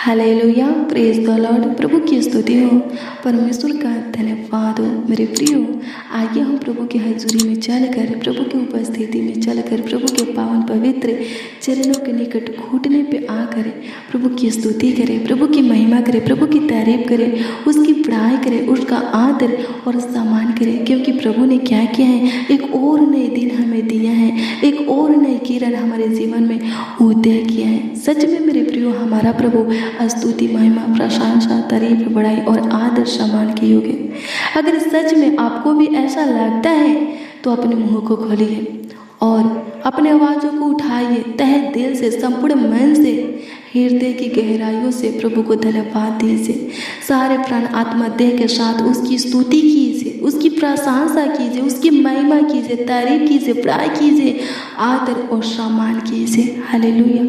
Hallelujah, praise the lord. प्रभु की स्तुति हो, परमेश्वर का धन्यवाद हो। मेरे प्रियो, आइए हम प्रभु की हजूरी में चलकर, प्रभु की उपस्थिति में चलकर, प्रभु के पावन पवित्र चरणों के निकट घुटने पे आकर प्रभु की स्तुति करें, प्रभु की महिमा करें, प्रभु की तारीफ करें, उसकी बड़ाई करें, उसका आदर और सम्मान करें। क्योंकि प्रभु ने क्या किया है, एक और नए दिन हमें दिया है, एक और नई किरण हमारे जीवन में उदय किया है। सच में मेरे प्रियो, हमारा प्रभु स्तुति, महिमा, प्रशंसा, तारीफ, बड़ाई और आदर सम्मान की योग्य। अगर सच में आपको भी ऐसा लगता है तो अपने मुंह को खोलिए और अपने आवाज़ों को उठाइए, तहे दिल से, संपूर्ण मन से, हृदय की गहराइयों से प्रभु को धन्यवाद दीजिए। सारे प्राण आत्मा देह के साथ उसकी स्तुति कीजिए, उसकी प्रशंसा कीजिए, उसकी महिमा कीजिए, तारीफ कीजिए, बड़ाई कीजिए, आदर और सम्मान कीजिए। हालेलुया।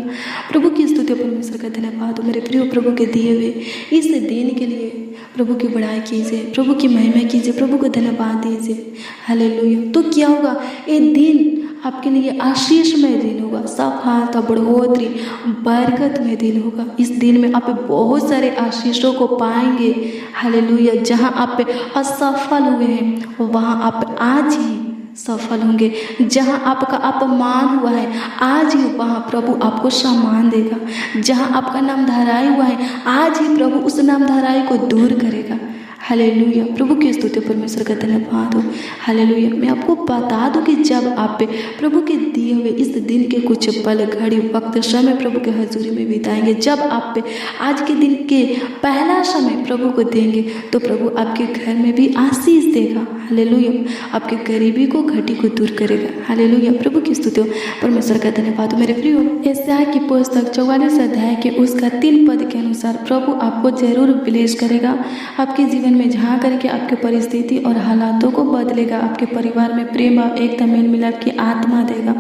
प्रभु की स्तुति, परमेश्वर का धन्यवाद। मेरे प्रिय, प्रभु के दिए हुए इस दिन के लिए प्रभु की बड़ाई कीजिए, प्रभु की महिमा कीजिए, प्रभु को धन्यवाद दीजिए। हालेलुया। तो क्या होगा, ये दिन आपके लिए आशीषमय दिन होगा, सफलता, बढ़ोतरी, बरकत में दिन होगा। इस दिन में आप बहुत सारे आशीषों को पाएंगे। हालेलुया। जहाँ आप असफल हुए हैं वहाँ आप आज ही सफल होंगे। जहाँ आपका अपमान हुआ है आज ही वहाँ प्रभु आपको सम्मान देगा। जहाँ आपका नाम धराई हुआ है आज ही प्रभु उस नाम धराई को दूर करेगा। हालेलुया। प्रभु की स्तुति, परमेश्वर का धन्यवाद हो। हालेलुया। मैं आपको बता दूं कि जब आप प्रभु के दिए हुए इस दिन के कुछ पल, घड़ी, वक्त, समय प्रभु के हजूरी में बिताएंगे, जब आप आज के दिन के पहला समय प्रभु को देंगे तो प्रभु आपके घर में भी आशीष देगा। हालेलुया। आपके गरीबी को, घटी को दूर करेगा। हालेलुया। प्रभु की स्तुति हो, परमेश्वर का धन्यवाद हो। मेरे प्रियो, यशायाह की पुस्तक 44 अध्याय के उसका 3 पद के अनुसार प्रभु आपको जरूर ब्लेस करेगा। आपके जीवन में झांक करके आपके परिस्थिति और हालातों को बदलेगा। आपके परिवार में प्रेम, एकता, मेल मिलाप की आत्मा देगा।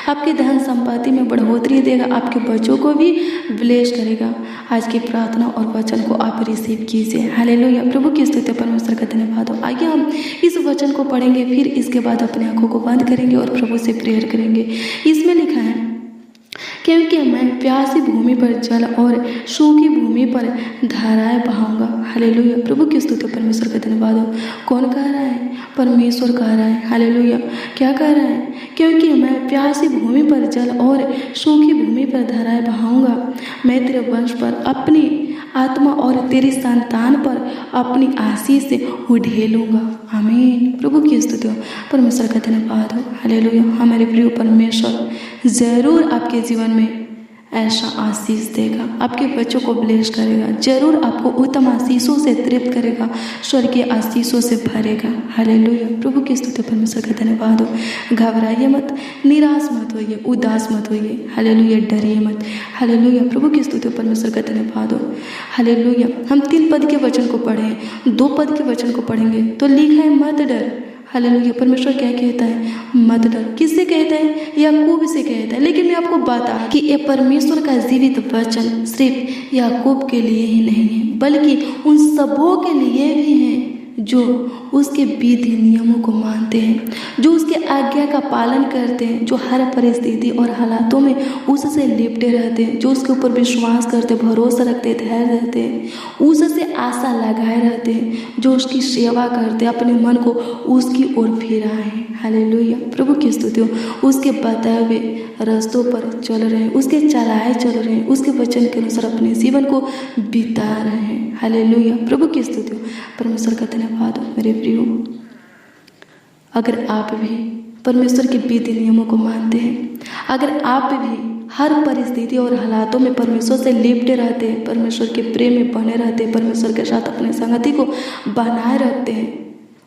आपकी धन संपत्ति में बढ़ोतरी देगा। आपके बच्चों को भी ब्लेस करेगा। आज की प्रार्थना और वचन को आप रिसीव कीजिए। हालेलुया। प्रभु की स्तुति, परमेश्वर का धन्यवाद हो। आइए हम इस वचन को पढ़ेंगे, फिर इसके बाद अपने आंखों को बंद करेंगे और प्रभु से प्रेयर करेंगे। इसमें लिखा है, क्योंकि मैं प्यासी भूमि पर जल और सूखी भूमि पर धाराएं बहाऊंगा। हालेलुया। प्रभु की स्तुति, परमेश्वर का धन्यवाद हो। कौन कह रहा है? परमेश्वर कह रहा है। हालेलुया। क्या कह रहा है? क्योंकि मैं प्यासी भूमि पर जल और सूखी भूमि पर धाराएं बहाऊंगा। मैं तेरे वंश पर अपनी आत्मा और तेरी संतान पर अपनी आशीष से उड़ेलूंगा। आमीन। प्रभु की स्तुति हो, परमेश्वर का धन्यवाद हो। हालेलुया। हमारे प्रिय परमेश्वर जरूर आपके जीवन में ऐसा आशीष देगा, आपके बच्चों को ब्लेस करेगा, जरूर आपको उत्तम आशीषों से तृप्त करेगा, स्वर्गीय आशीषों से भरेगा। हालेलुया। प्रभु की स्तुति, परमेश्वर का धन्यवाद हो। घबराइए मत, निराश मत होइए, उदास मत होइए। हालेलुया। डरिए मत। हालेलुया। प्रभु की स्तुति, परमेश्वर का धन्यवाद हो। हालेलुया। हम 3 पद के वचन को पढ़े, 2 पद के वचन को पढ़ेंगे तो लिखा है, मत डर। हालेलुया। परमेश्वर क्या कहता है? मत डर। किससे कहता है? याकूब से कहता है। लेकिन मैं आपको बता कि ये परमेश्वर का जीवित वचन सिर्फ याकूब के लिए ही नहीं है, बल्कि उन सबों के लिए भी है जो उसके विधि नियमों को मानते हैं, जो उसके आज्ञा का पालन करते हैं, जो हर परिस्थिति और हालातों में उससे लिपटे रहते हैं, जो उसके ऊपर विश्वास करते, भरोसा रखते, धैर्य रहते हैं, उससे आशा लगाए रहते हैं, जो उसकी सेवा करते, अपने मन को उसकी ओर फिराए। हालेलुया। प्रभु की स्तुति हो। उसके बताए हुए रास्तों पर चल रहे हैं, उसके चलाए चल रहे हैं, उसके वचन के अनुसार अपने जीवन को बिता रहे हैं। हालेलुया। प्रभु की स्तुति हो, परमेश्वर का धन्यवाद हो। मेरे प्रियो, अगर आप भी परमेश्वर के विधि नियमों को मानते हैं, अगर आप भी हर परिस्थिति और हालातों में परमेश्वर से लिपटे रहते हैं, परमेश्वर के प्रेम में बने रहते हैं, परमेश्वर के साथ अपने संगति को बनाए रखते हैं,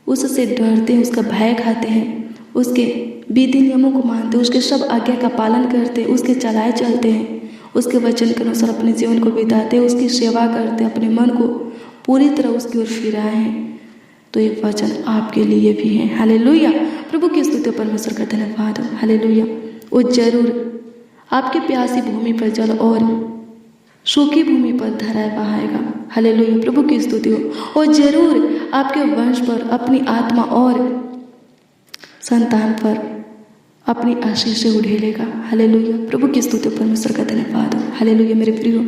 उससे डरते हैं, उसका भय खाते हैं, उसके विधि नियमों को मानते हैं, उसके सब आज्ञा का पालन करते हैं, उसके चलाए चलते हैं, उसके वचन के अनुसार अपने जीवन को बिताते हैं, उसकी सेवा करते हैं, अपने मन को पूरी तरह उसकी ओर फिराए हैं, तो ये वचन आपके लिए भी है। हालेलुया। प्रभु की स्तुति, परमेश्वर का धन्यवाद हो। हालेलुया। वो जरूर आपकी प्यासी भूमि पर जल और सूखी भूमि पर धाराएं बहाएगा। हालेलुया। प्रभु की स्तुति हो। वो जरूर आपके वंश पर अपनी आत्मा और संतान पर अपनी आशीष से उड़ेलेगा। हालेलुया। प्रभु की स्तुति, परमेश्वर का धन्यवाद हो। हालेलुया। मेरे प्रियो,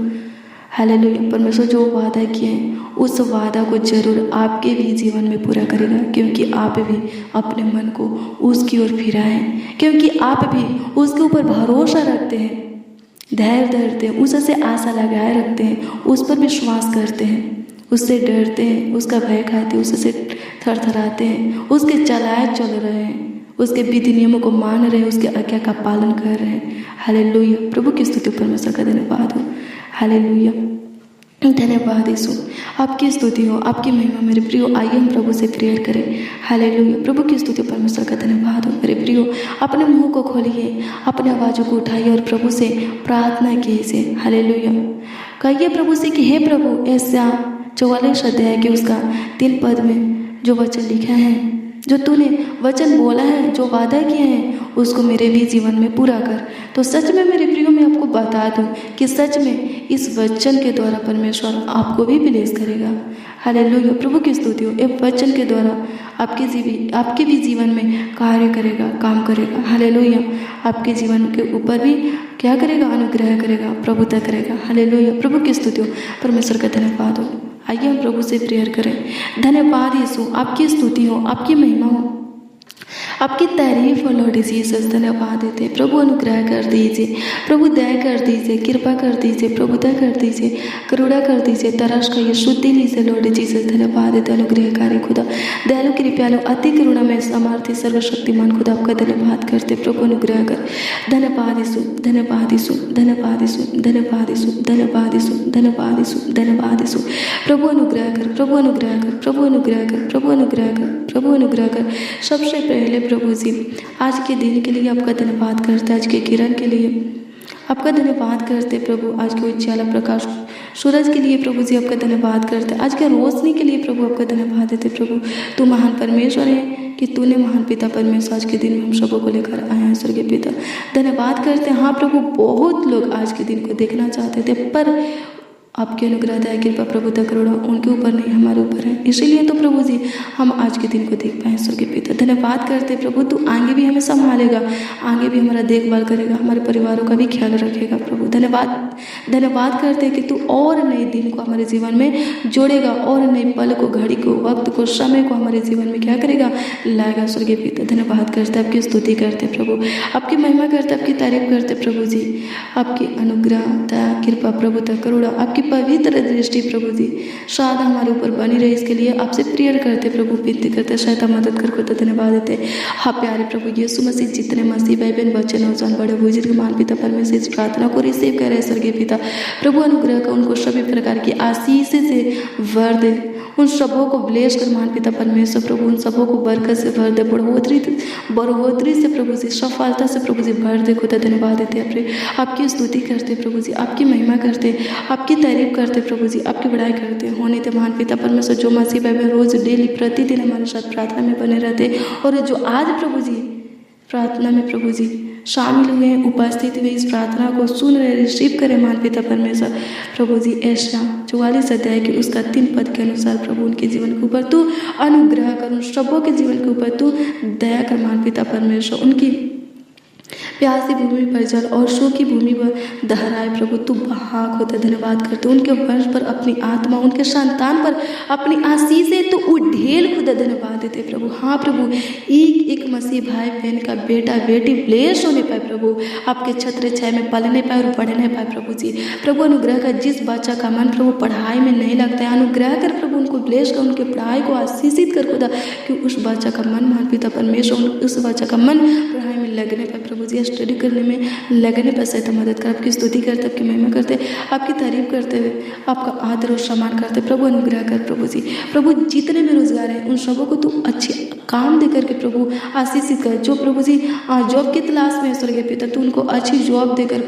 हालेलुया। परमेश्वर जो वादा किए हैं उस वादा को जरूर आपके भी जीवन में पूरा करेगा, क्योंकि आप भी अपने मन को उसकी ओर फिराएं, क्योंकि आप भी उसके ऊपर भरोसा रखते हैं, धैर्य धरते हैं, उससे आशा लगाए रखते हैं, उस पर विश्वास करते हैं, उससे डरते हैं, उसका भय खाते हैं, उससे थरथराते हैं, उसके चलाए चल रहे हैं, उसके विधि नियमों को मान रहे हैं, उसके आज्ञा का पालन कर रहे हैं। हालेलुया। प्रभु की स्तुति परमेश्वर का धन्यवाद हो। हालेलुया। धन्यवाद यीशु, आपकी स्तुति हो, आपकी महिमा मेरे प्रियो। आइए हम प्रभु से प्रेयर करें। हालेलुया। प्रभु की स्तुति परमेश्वर का धन्यवाद हो। मेरे प्रियो, अपने मुंह को खोलिए, अपने आवाज़ों को उठाइए और प्रभु से प्रार्थना कीजिए। हालेलुया। कहिए प्रभु से कि हे प्रभु, ऐसा 44 अध्याय के उसका 3 पद में जो वचन लिखा है, जो तूने वचन बोला है, जो वादा किए हैं, उसको मेरे भी जीवन में पूरा कर। तो सच में मेरे प्रियो, मैं आपको बता दूं कि सच में इस वचन के द्वारा परमेश्वर आपको भी ब्लेस करेगा। हालेलुया। प्रभु की स्तुति हो। एक वचन के द्वारा आपके भी जीवन में कार्य करेगा, काम करेगा। हालेलुया। आपके जीवन के ऊपर भी क्या करेगा? अनुग्रह करेगा, प्रभुता करेगा। हालेलुया। प्रभु की स्तुति हो, परमेश्वर का धन्यवाद हो। आइए हम प्रभु से प्रेयर करें। धन्यवाद यीशु, आपकी स्तुति हो, आपकी महिमा हो, आपकी तारीफ हो लॉर्ड जीसस। धन्यवाद देते हैं प्रभु। अनुग्रह कर दीजिए प्रभु, दया कर दीजिए, कृपा कर दीजिए, प्रभुता कर दीजिए, करुणा कर दीजिए, तरस का ये शुद्धि लीजिए लॉर्ड जीसस। धन्यवाद देते अनुग्रहकारी खुदा, दयालु कृपालु, अति करुणा में सामर्थ्य सर्वशक्तिमान खुदा, आपका धन्यवाद करते प्रभु। अनुग्रह कर। धन्यवाद यीशु, धन्यवाद यीशु, धन्यवाद यीशु, धन्यवाद यीशु, धन्यवाद यीशु, धन्यवाद यीशु, धन्यवाद यीशु। प्रभु अनुग्रह कर, प्रभु अनुग्रह कर, प्रभु अनुग्रह कर, प्रभु अनुग्रह कर, प्रभु अनुग्रह कर। सबसे पहले प्रभु जी, आज के दिन के लिए आपका धन्यवाद करते, आज के किरण के लिए आपका धन्यवाद करते प्रभु, आज के उज्ज्वला प्रकाश सूरज के लिए प्रभु जी आपका धन्यवाद करते, आज के रोशनी के लिए प्रभु आपका धन्यवाद देते प्रभु। तू महान परमेश्वर है कि तूने महान पिता परमेश्वर आज के दिन में हम सबों को लेकर आए हैं स्वर्गीय पिता। धन्यवाद करते हैं। हाँ प्रभु, बहुत लोग आज के दिन को देखना चाहते थे, पर आपके अनुग्रह दया कृपा प्रभुता करुणा उनके ऊपर नहीं, हमारे ऊपर है, इसीलिए तो प्रभु जी हम आज के दिन को देख पाए स्वर्गीय पिता। धन्यवाद करते प्रभु, तू आगे भी हमें संभालेगा, आगे भी हमारा देखभाल करेगा, हमारे परिवारों का भी ख्याल रखेगा प्रभु। धन्यवाद करते कि तू और नए दिन को हमारे जीवन में जोड़ेगा, और नए पल को, घड़ी को, वक्त को, समय को हमारे जीवन में क्या करेगा? लाएगा स्वर्गीय पिता। धन्यवाद करते, आपकी स्तुति करते प्रभु, आपकी महिमा करते, आपकी तारीफ करते प्रभु जी। आपकी अनुग्रह दया कृपा प्रभुता करुणा, आपकी पवित्र दृष्टि प्रभु जी शायद हमारे ऊपर बनी रहे, इसके लिए आपसे प्रेयर करते प्रभु, विनती करते, शायद मदद करते, धन्यवाद देते। हाँ प्यारे प्रभु यीशु मसीह, जितने मसीह भाई बहन, बच्चे, नौजवान, बड़े बुजुर्ग, मान पिता परमेश्वर इस प्रार्थना को रिसीव करे स्वर्गीय पिता। प्रभु अनुग्रह का उनको सभी प्रकार की आशीष से भर दे, उन सबों को ब्लेस कर मान पिता परमेश्वर प्रभु, उन सबों को बरकत से भर दे, बढ़ोतरी से प्रभु जी, सफलता से प्रभु जी भर दे खुदा। धन्यवाद देते अपने, आपकी स्तुति करते प्रभु जी, आपकी महिमा करते, आपकी तारीफ करते प्रभु जी, आपकी बड़ाई करते। होने थे महान पिता परमेश्वर जो मसीह भाई रोज डेली प्रतिदिन हमारे साथ प्रार्थना में बने रहते, और जो आज प्रभु जी प्रार्थना में प्रभु जी शामिल हुए हैं, उपस्थित हुए, इस प्रार्थना को सुन रहे, रिसीव करें मान पिता परमेश्वर प्रभु जी। ऐसा 44 अध्याय के उसका 3 पद के अनुसार प्रभु उनके जीवन के ऊपर तू अनुग्रह कर, उन सबों के जीवन के ऊपर तू दया कर मान पिता परमेश्वर। उनकी प्यासी भूमि पर जल और सूखी भूमि पर दहराए प्रभु, तू बहा होता। धन्यवाद करते, उनके वंश पर अपनी आत्मा, उनके संतान पर अपनी आशीषें तो उढेल खुदा। धन्यवाद देते प्रभु। हाँ प्रभु, एक एक मसीह भाई बहन का बेटा बेटी ब्लेस होने पाए प्रभु, आपके छत्र छाया में पलने पाए और पढ़ने पाए प्रभु जी। प्रभु अनुग्रह का, जिस बच्चा का मन प्रभु पढ़ाई में नहीं लगता है, अनुग्रह कर प्रभु, उनको ब्लेस कर, उनके पढ़ाई को आशीषित कर खुदा, कि उस बच्चा का मन मान पिता परमेश्वर, उस बच्चा का मन पढ़ाई में लगने पाए प्रभु जी, स्टडी करने में लगने पर सहित मदद कर। आपकी स्तुति करते, आपकी महिमा करते, आपकी तारीफ करते हुए आपका आदर और सम्मान करते प्रभु। अनुग्रह कर प्रभु जी। प्रभु जितने बेरोजगार हैं उन सबों को तू अच्छे काम दे करके प्रभु आशीषित कर। जो प्रभु जी जॉब की तलाश में स्वर्गीय पिता, तू उनको अच्छी जॉब देकर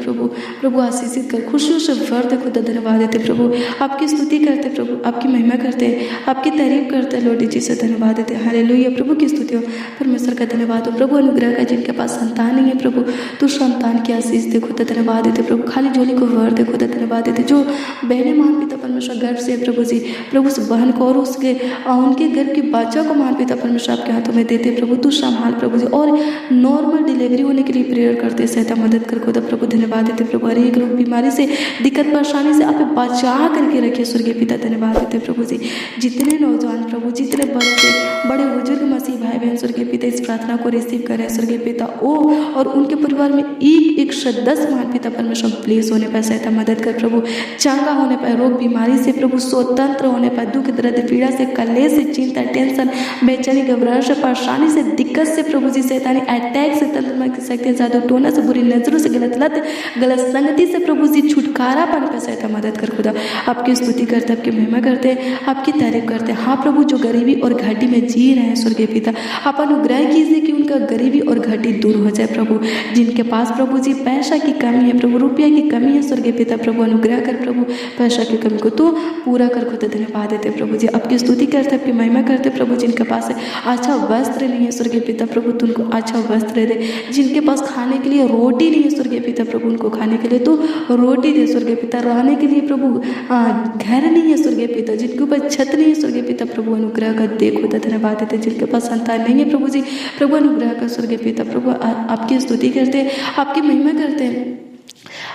प्रभु आशीषित कर, खुशियों से भर दे खुदा। धन्यवाद देते प्रभु, आपकी स्तुति करते प्रभु, आपकी महिमा करते, आपकी तारीफ करते लॉर्ड जी से। धन्यवाद देते। हालेलुया। प्रभु की स्तुति हो, परमेश्वर का धन्यवाद हो प्रभु। अनुग्रह का, जिनके पास संतान नहीं है प्रभु, तू संतान की आशीष दे खुदा, धन्यवाद देते प्रभु। खाली झोली को वर दे खुदा, धन्यवाद देते। जो बहने महान पिता परमेश्वर गर्भ से प्रभु जी, प्रभु उस बहन को और उसके उनके गर्भ के बच्चा को महान पिता परमेश्वर आपके हाथों में देते प्रभु, तू संभाल प्रभु जी। और नॉर्मल डिलीवरी होने के लिए प्रेयर करते, सहायता मदद कर खुदा प्रभु, धन्यवाद देते प्रभु। हर एक रोग बीमारी से, दिक्कत परेशानी से आप बचा करके रखिए स्वर्गीय पिता, धन्यवाद देते प्रभु जी। जितने नौजवान प्रभु, जितने बच्चे, बड़े बुजुर्ग मसीह भाई बहन स्वर्गीय पिता इस प्रार्थना को रिसीव करें स्वर्गीय पिता, ओ और उनके परिवार में एक एक सदस्य महान पिता परमेश्वर प्लेस होने पर सहायता मदद कर प्रभु, चंगा होने पर, रोग बीमारी से प्रभु स्वतंत्र होने पर, दुख दर्द पीड़ा से, कलेश से, चिंता टेंशन बेचैनी घबराहट से, परेशानी से, दिक्कत से प्रभु जी, शैतानी अटैक से, तंत्र की शक्ति, जादू टोना से, बुरी नजरों से, गलत लत, गलत संगति से प्रभु जी छुटकारा पाने पर सहायता मदद कर खुदा। आपकी स्तुति करते, आपकी महिमा करते, आपकी तारीफ करते। हाँ प्रभु, जो गरीबी और घाटी में जी रहे हैं स्वर्गीय पिता, आप अनुग्रह कीजिए कि उनका गरीबी और घाटी दूर हो जाए प्रभु। जिनके पास प्रभु जी पैसा की कमी है प्रभु, रुपया की कमी है स्वर्गीय पिता, प्रभु अनुग्रह कर प्रभु, पैसा की कमी को तो पूरा कर खुदा, धन्यवाद देते प्रभु जी। आपकी स्तुति करते, आपकी महिमा करते प्रभु। जिनके पास अच्छा वस्त्र नहीं है स्वर्गीय पिता, प्रभु तू उनको अच्छा वस्त्र दे। जिनके पास खाने के लिए रोटी नहीं है स्वर्गीय पिता, प्रभु उनको खाने के लिए तो रोटी दे स्वर्गीय पिता। रहने के लिए प्रभु घर नहीं है स्वर्गीय पिता, जिनके ऊपर छत नहीं है स्वर्गीय पिता, प्रभु अनुग्रह कर दे खुदा, धन्यवाद देते। जिनके पास संतान नहीं है प्रभु जी, प्रभु अनुग्रह कर स्वर्गीय पिता, प्रभु आपकी स्तुति करते, आपकी महिमा करते हैं,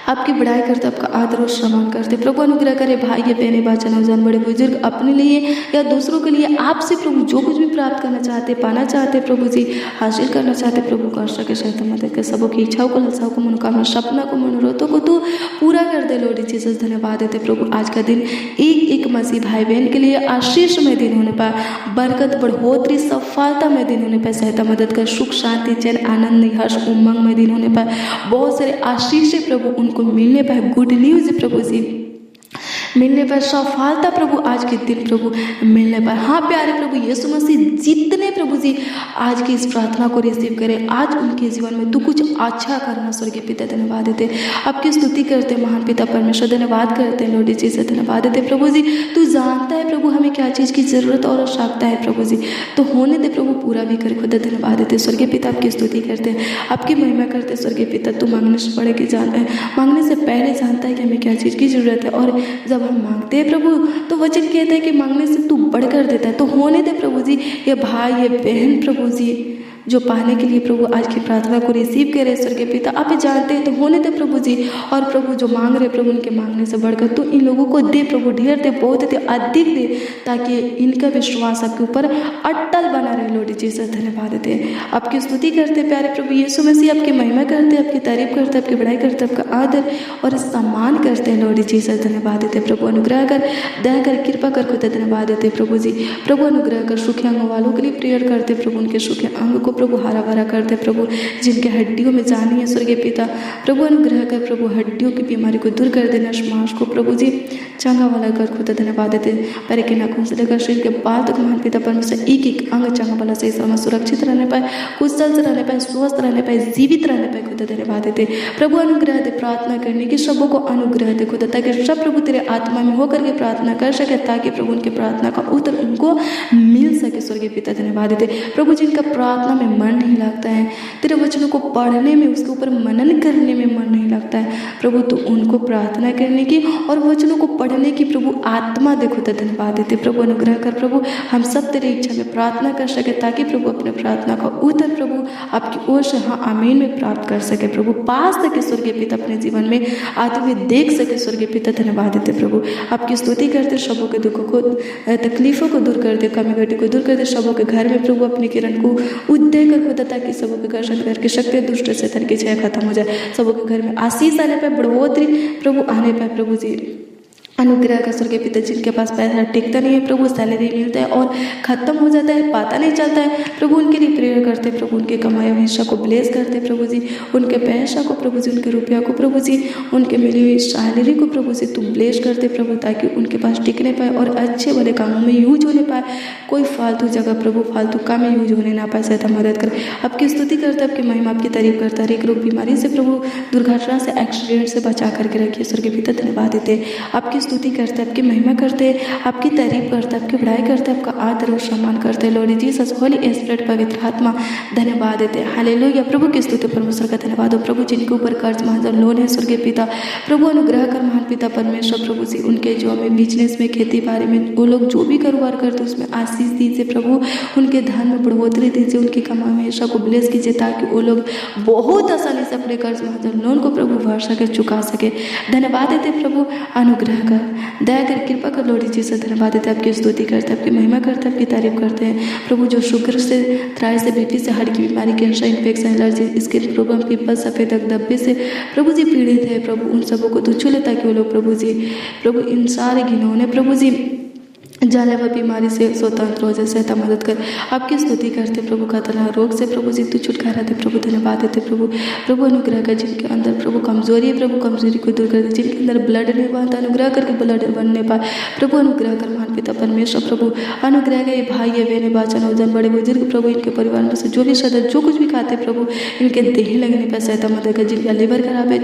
आपकी बड़ाई करते, आपका आदर और सम्मान करते प्रभु। अनुग्रह करे भाई बहनें, बच्चे, नौजवान, बड़े बुजुर्ग अपने लिए या दूसरों के लिए आपसे प्रभु जो कुछ भी प्राप्त करना चाहते, पाना चाहते प्रभु जी, हासिल करना चाहते प्रभु, कर सके सहायता मदद कर। सबों की इच्छाओं को, लालसाओं को, मनोकामना, सपना को, मनोरथों को तू पूरा कर दे लॉर्ड जीसस, धन्यवाद देते प्रभु। आज का दिन एक एक मसीह भाई बहन के लिए आशीष में दिन होने पर, बरकत, बढ़ोतरी, सफलता में दिन होने पर सहायता मदद कर। सुख शांति, चैन, आनंद, हर्ष, उमंग में दिन होने पर बहुत सारे आशीष प्रभु उनको मिलने पर, गुड न्यूज प्रभु जी मिलने पर, सफलता प्रभु आज के दिन प्रभु मिलने पर। हाँ प्यारे प्रभु यीशु मसीह, जितने प्रभु जी आज की इस प्रार्थना को रिसीव करें, आज उनके जीवन में तू कुछ अच्छा करना स्वर्गीय पिता, धन्यवाद देते। आपकी स्तुति करते महान पिता परमेश्वर, धन्यवाद करते हैं लॉर्ड जी से, धन्यवाद देते प्रभु जी। तू जानता है प्रभु हमें क्या चीज़ की जरूरत और आवश्यकता है प्रभु जी, तो होने दे प्रभु, पूरा भी कर खुदा, धन्यवाद देते स्वर्गीय पिता। आपकी स्तुति करते हैं, आपकी महिमा करते स्वर्गीय पिता। तू मांगने से पड़े कि मांगने से पहले जानता है कि हमें क्या चीज़ की जरूरत है, और जब हम मांगते हैं प्रभु तो वचन कहता है कि मांगने से तू बढ़कर देता है। तो होने दे प्रभु जी, ये भाई ये बहन प्रभु जी जो पाने के लिए प्रभु आज की प्रार्थना को रिसीव करे स्वर्गीय पिता, आप जानते हैं, तो होने दे प्रभु जी। और प्रभु जो मांग रहे प्रभु, उनके मांगने से बढ़कर तो इन लोगों को दे प्रभु, ढेर दे, बहुत दे, अधिक दे, ताकि इनका विश्वास आपके ऊपर अटल बना रहे लॉर्ड जीसस, धन्यवाद देते हैं। आपकी स्तुति करते प्यारे प्रभु यीशु मसीह, आपकी महिमा करते, आपकी तारीफ करते, आपकी बड़ाई करते, आपका आदर और सम्मान करते हैं लॉर्ड जीसस, धन्यवाद देते प्रभु। अनुग्रह कर, दया कर, कृपा कर खुदा, धन्यवाद देते प्रभु जी। प्रभु अनुग्रह कर, सूखे अंग वालों के लिए प्रेयर करते प्रभु, उनके सूखे अंग को प्रभु हरा भरा करते प्रभु, जिनके हड्डियों में जानी है स्वर्गीय पिता, प्रभु अनुग्रह कर प्रभु, हड्डियों की बीमारी को दूर कर देना, मांस को प्रभु जी चंगा वाला कर खुदा, धन्यवाद देते। पैर के नाखून से लेकर शरीर के बाल तक महान पिता परमेश्वर एक एक अंग चंगा वाला सही समय सुरक्षित रहने पाए, कुशल से रहने पाए, स्वस्थ रहने पाए, जीवित रहने पाए खुदा, धन्यवाद देते प्रभु। अनुग्रह दे प्रार्थना करने की सबों को अनुग्रह दे खुदा, ताकि सब प्रभु तेरे आत्मा में होकर के प्रार्थना कर सके, ताकि प्रभु उनकी प्रार्थना का उत्तर उनको मिल सके स्वर्गीय पिता, धन्यवाद देते प्रभु। जिनका प्रार्थना में मन नहीं लगता है, तेरे वचनों को पढ़ने में, उसके ऊपर मनन करने में मन नहीं लगता है प्रभु, तो उनको प्रार्थना करने की और वचनों को पढ़ने की प्रभु आत्मा देखो, तो धन्यवाद देते प्रभु। अनुग्रह कर प्रभु, हम सब तेरी इच्छा में प्रार्थना कर सके, ताकि प्रभु अपने प्रार्थना का उत्तर प्रभु आपकी ओर से हाँ आमीन में प्राप्त कर सके प्रभु, पा सके स्वर्गीय पिता, अपने जीवन में आते हुए देख सके स्वर्गीय पिता, धन्यवाद देते प्रभु। आपकी स्तुति करते, सबों के दुखों को, तकलीफों को दूर कर दे, कमी घटी को दूर कर दे, सबों के घर में प्रभु अपने किरण को उदय कर खुदा, ताकि सबों के घर संघर्ष की शक्ति, दुष्ट शैतान की छाया खत्म हो जाए, सबों के घर में आशीष आने पर, बढ़ोतरी प्रभु आने पर प्रभु जी। अनुग्रह का स्वर्गीय पिता, जिनके पास पैसा टिकता नहीं है प्रभु, सैलरी मिलता है और खत्म हो जाता है, पता नहीं चलता है प्रभु, उनके लिए प्रेयर करते प्रभु, उनके कमाए हुए हिस्सा को ब्लेस करते प्रभु जी, उनके पैसा को प्रभु जी, उनके रुपया को प्रभु जी, उनके मिली हुई सैलरी को प्रभु जी तुम ब्लेस करते प्रभु, ताकि उनके पास टिकने पाए और अच्छे वाले कामों में यूज होने पाए, कोई फालतू जगह प्रभु, फालतू काम में यूज होने ना पाए, सहायता मदद कर। आपकी स्तुति करते, आपकी महिमा, आपकी तारीफ करता, हर एक रोग बीमारी से प्रभु, दुर्घटना से, एक्सीडेंट से बचा करके रखिए स्वर्गीय पिता, धन्यवाद देते। आपकी स्तुति करते, आपकी महिमा करते, आपकी तारीफ करते, आपकी बड़ाई करते, आपका आदर और सम्मान करते। लॉर्ड जीसस, होली स्पिरिट, पवित्र आत्मा, धन्यवाद देते। हालेलुया। प्रभु की स्तुति, परमेश्वर का धन्यवाद हो। प्रभु जिनके ऊपर कर्ज महाजन लोन है, स्वर्गीय पिता प्रभु अनुग्रह कर, महान पिता परमेश्वर प्रभु जी, उनके जो में बिजनेस में, खेती बाड़ी में, वो लोग जो भी कारोबार करते उसमें आशीष दीजिए प्रभु, उनके धन में बढ़ोतरी दीजिए, उनकी कमाई में ईशा को ब्लेस कीजिए, ताकि वो लोग बहुत आसानी से अपने कर्ज महाजन लोन को प्रभु भर सके, चुका सके। धन्यवाद देते प्रभु, अनुग्रह कर, दया कर, कृपा कर। लॉर्ड जीसस, धन्यवाद देते, आपकी स्तुति करते, आपकी महिमा करते, आपकी तारीफ करते हैं प्रभु। जो शुगर से, थायराइड से, बीपी से, हार्ट की बीमारी, cancer, infection, allergy, skin problem, pimples, सफेद धब्बे से प्रभु जी पीड़ित है प्रभु, उन सबों को तू छू ले, ताकि वो लोग प्रभु जी, प्रभु इन सारे घिनौने प्रभु जी जानलेवा बीमारी से स्वतंत्र हो जाए। सहायता मदद कर, आपकी स्तुति करते प्रभु। खतरा रोग से प्रभु जी तू छुटकारा दे प्रभु। धन्यवाद देते प्रभु। प्रभु अनुग्रह कर, जिनके अंदर प्रभु कमजोरी है प्रभु, कमजोरी को दूर कर दे। जिनके अंदर ब्लड नहीं बनता, अनुग्रह करके ब्लड बनने पाए प्रभु। अनुग्रह कर, महान पिता परमेश्वर प्रभु, अनुग्रह कर। ये भाई है, बहने, बाचा, नौजवान, बड़े बुजुर्ग प्रभु, इनके परिवार में से जो भी सदस्य जो कुछ भी खाते प्रभु, इनके देह लगने पर सहायता मदद कर। जिनका लिवर खराब है,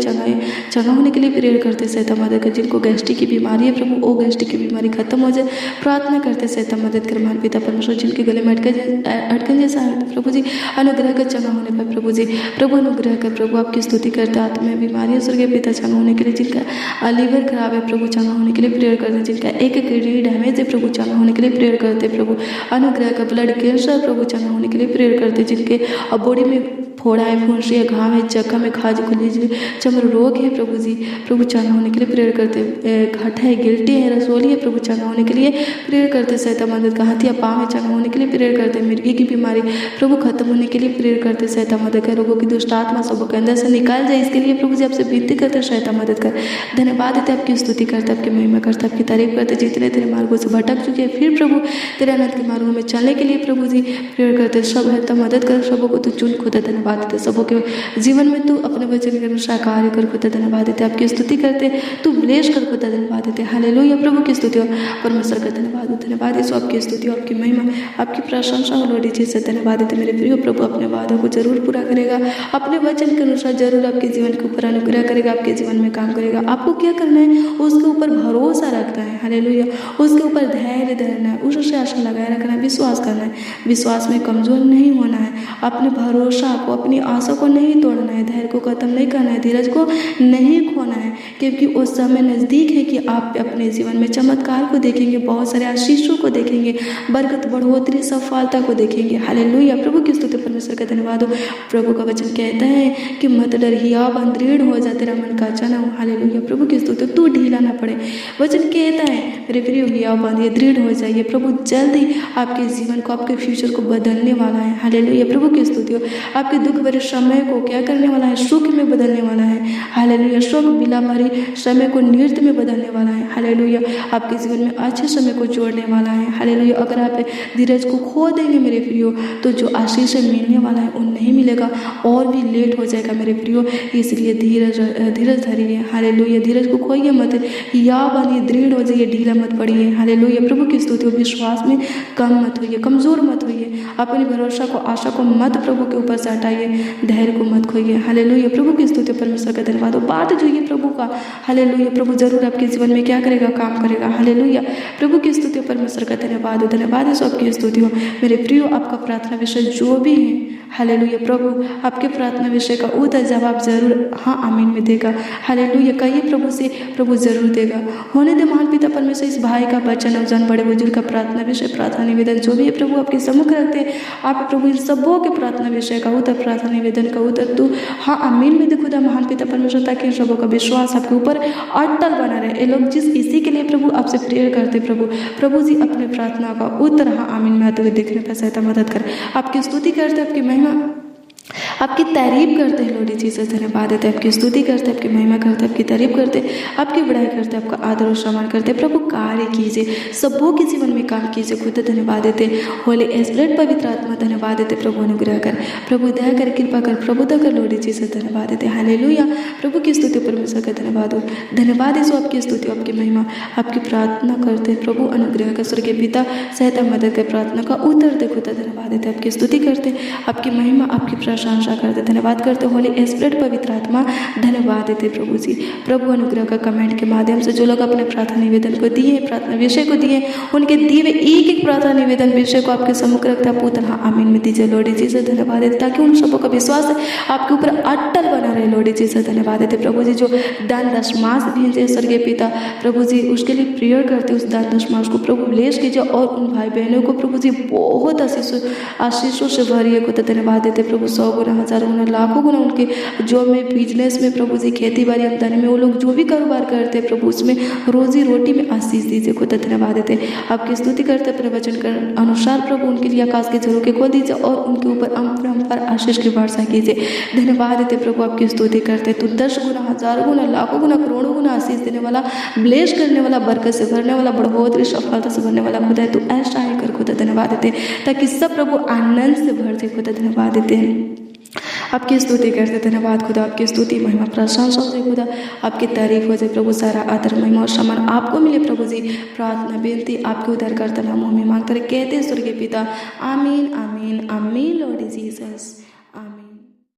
चंगा होने के लिए प्रेयर करते, सहायता मदद कर। जिनको गैस्ट्रिक की बीमारी है प्रभु, वो गैस्ट्रिक की बीमारी खत्म हो जाए, प्रार्थना करते, सहायता मदद कर। महान पिता परमेश्वर, जिनके गले में अटकन जैसा है प्रभु जी, अनुग्रह कर, चंगा होने पर प्रभु जी, प्रभु अनुग्रह कर प्रभु। आपकी स्तुति करते, आत्मा में बीमारी स्वर्गीय पिता चंगा होने के लिए। जिनका लीवर खराब है प्रभु, चंगा होने के लिए प्रेयर करते। जिनका एक किडनी डैमेज है प्रभु, चंगा होने के लिए प्रेयर करते प्रभु। अनुग्रह कर, ब्लड कैंसर प्रभु, चंगा होने के लिए प्रेयर करते। जिनके बॉडी में फोड़ा है, फुंसी है, घाव है, जख्म है, खाज खुली चमड़ रोग है प्रभु जी, प्रभु चंगा होने के लिए प्रेयर करते। घट है, गिल्टी है, रसोली है प्रभु, चंगा होने के लिए प्रेयर करते। सहायता मदद का, हथिया पाँव है, चंगा होने के लिए प्रेयर करते। मिर्गी की बीमारी प्रभु खत्म होने के लिए प्रेयर करते। सहायता मदद कर, रोगों की दुष्ट आत्मा सबों के अंदर से निकाल जाए, इसके लिए प्रभु जी आपसे विनती करते, सहायता मदद कर। धन्यवाद देते, आपकी स्तुति करते, आपकी महिमा करते, आपकी तारीफ करते। जितने तेरे मार्गों से भटक चुके हैं, फिर प्रभु तेरे अनंत के मार्गों में चलने के लिए प्रभु जी प्रेयर करते। सब है तब मदद कर, सबों को तू चुन खुदा। धन्यवाद देते, सबों के जीवन में तू अपने वचन के अनुसार कार्य कर खुदा। धन्यवाद देते, आपकी स्तुति करते, तू ब्लेस कर खुदा। धन्यवाद देते, हालेलुया। प्रभु की स्तुति हो, परमेश्वर का धन्यवाद हो, धन्यवाद यीशु, आपकी स्तुति हो, आपकी महिमा, आपकी प्रशंसा हो। लॉर्ड जीसस, धन्यवाद देते मेरे प्रिय प्रभु, अपने वादों को जरूर पूरा करेगा, अपने वचन के अनुसार जरूर आपके जीवन के ऊपर अनुग्रह करेगा, आपके जीवन में काम करेगा। आपको क्या करना है, उसके ऊपर भरोसा रखना है, हालेलुया। उसके ऊपर धैर्य धरना है, उससे आशा लगाए रखना है, विश्वास करना है, विश्वास में कमजोर नहीं होना है, अपने भरोसा को, अपनी आशा को नहीं तोड़ना है, धैर्य को खत्म नहीं करना है, धीरज को नहीं खोना है, क्योंकि उस समय नज़दीक है कि आप अपने जीवन में चमत्कार को देखेंगे, बहुत सारे आशीषों को देखेंगे, बरकत, बढ़ोतरी, सफलता को देखेंगे। हालेलुया। प्रभु की स्तुति, परमेश्वर का धन्यवाद हो। प्रभु का वचन कहता है कि मत डर, हियाव दृढ़ हो जा, तेरा मन का चना हो। हालेलुया। प्रभु की स्तुति, तू ढीला ना पड़े। वचन कहता है मेरे प्रिय, हियाव बांधिए, दृढ़ हो जाइए। प्रभु जल्दी आपके जीवन को, आपके फ्यूचर को बदलने वाला है। हालेलुया। प्रभु की स्तुति हो। आपके दुख भरे समय को क्या करने वाला है, सुख में बदलने वाला है। हालेलुया। शोक बिला भरी समय को नृत्य में बदलने वाला है। हालेलुया। आपके जीवन में अच्छे समय को जोड़ने वाला है। हालेलुया। अगर आप धीरज को खो देंगे मेरे प्रियो, तो जो आशीष मिलने वाला है वो नहीं मिलेगा, और भी लेट हो जाएगा मेरे प्रियो। इसलिए धीरज धरिए। हालेलुया। धीरज को खोइए मत, या बनिए, दृढ़ हो जाइए, ढीला मत पड़िए। हालेलुया। प्रभु की स्तुति हो। विश्वास में कम मत होइए, कमजोर मत होइए, अपने भरोसा को, आशा को मत प्रभु के ऊपर से हटाइए, धैर्य को मत खोइए। हालेलुया। प्रभु की स्तुति, परमेश्वर का धन्यवाद हो। बात जोइए प्रभु का। हालेलुया। प्रभु जरूर आपके जीवन में क्या करेगा, काम करेगा। हालेलुया। प्रभु की स्तुति, परमेश्वर का धन्यवाद हो, धन्यवाद है सबकी स्तुति हो। मेरे प्रियो, आपका प्रार्थना विषय जो भी है, हालेलुया, प्रभु आपके प्रार्थना विषय का उत्तर जवाब जरूर हाँ आमीन में देगा। हालेलुया। कहिए प्रभु से, प्रभु जरूर देगा। होने दे महान पिता परमेश्वर, इस भाई का बच्चन, नौजवान, बड़े बुजुर्ग का प्रार्थना विषय, प्रार्थना निवेदन जो भी है प्रभु आपके सम्मुख रखते हैं। आप प्रभु इन सबों के प्रार्थना विषय का उत्तर, प्रार्थना निवेदन का उत्तर तू हाँ आमीन में दे खुदा महान पिता परमेश्वर, ताकि इन सबों का विश्वास आपके ऊपर अटल बना रहे। ये लोग जिस इसी के लिए प्रभु आपसे प्रेयर करते, प्रभु जी अपने प्रार्थना का उत्तर हाँ आमीन में आते हुए देखने पर सहायता मदद कर। आपकी स्तुति करते, आपकी महिमा, आपकी तारीफ करते हैं। लॉर्ड जीसस, धन्यवाद देते, आपकी स्तुति करते, आपकी महिमा करते, आपकी तारीफ करते, आपकी बड़ाई करते, आपका आदर और सम्मान करते। प्रभु कार्य कीजिए, सबों के जीवन में काम कीजिए खुद। धन्यवाद देते होली स्पिरिट, पवित्र आत्मा, धन्यवाद देते। प्रभु अनुग्रह कर, प्रभु दया कर, कृपा कर, प्रभुता कर। लॉर्ड जीसस, धन्यवाद देते। हालेलुया। प्रभु की स्तुति, परमेश्वर का धन्यवाद हो, धन्यवाद यीशु, आपकी स्तुति, आपकी महिमा, आपकी प्रार्थना करते। प्रभु अनुग्रह कर, स्वर्गीय पिता सहायता मदद कर, प्रार्थना का उत्तर दे खुदा। धन्यवाद देते, आपकी स्तुति करते, आपकी महिमा, आपकी प्रशंसा आशा करते, धन्यवाद करते होली स्पिरिट पवित्र आत्मा, धन्यवाद देते प्रभु जी। प्रभु अनुग्रह का कमेंट के माध्यम से जो लोग अपने प्रार्थना निवेदन को दिए, प्रार्थना विषय को दिए, उनके दिए हुए एक एक प्रार्थना निवेदन विषय को आपके सम्मुख रखता है पूतन आमीन में दीजिए लॉर्ड जीसस, धन्यवाद देते ताकि उन सबों का विश्वास आपके ऊपर अटल बना रहे लॉर्ड जीसस, धन्यवाद देते प्रभु जी। जो दान दशमांश भेजे स्वर्गीय पिता प्रभु जी, उसके लिए प्रेयर करते उस दान दशमांश को प्रभु ब्लेस कीजिए और उन भाई बहनों को प्रभु जी बहुत आशीषों से भरिए को धन्यवाद देते प्रभु। 100 गुना, 1000 गुना, लाखों गुना उनके जॉब में, बिजनेस में प्रभु जी, खेती बाड़ी आमदनी में, वो लोग जो भी कारोबार करते हैं प्रभु उसमें रोजी रोटी में आशीष दीजिए को धन्यवाद देते। आपकी स्तुति करते अपने वचन के अनुसार प्रभु उनके लिए आकाश के झरोखे खोल दीजिए और उनके ऊपर पर आशीष की वर्षा कीजिए, धन्यवाद देते प्रभु। आपकी स्तुति करते तू 10 गुना, 1000 गुना, लाखों गुना, करोड़ों गुना आशीष देने वाला, ब्लेस करने वाला, बरकत से भरने वाला, बढ़ोतरी सफलता से भरने वाला खुदा है। तू ऐसा ही कर खुदा, धन्यवाद देते ताकि सब प्रभु आनंद से भर जाए खुदा, धन्यवाद देते हैं। आपकी स्तुति करते, धन्यवाद खुदा। आपकी स्तुति महिमा प्रशंसा हो जाए खुदा, आपकी तारीफ हो जाए प्रभु। सारा आदर महिमा और सम्मान आपको मिले प्रभु जी। प्रार्थना बेनती आपके उद्धारकर्ता नामों में मांगते रहे कहते स्वर्गीय पिता, आमीन आमीन आमीन लॉर्ड जीसस।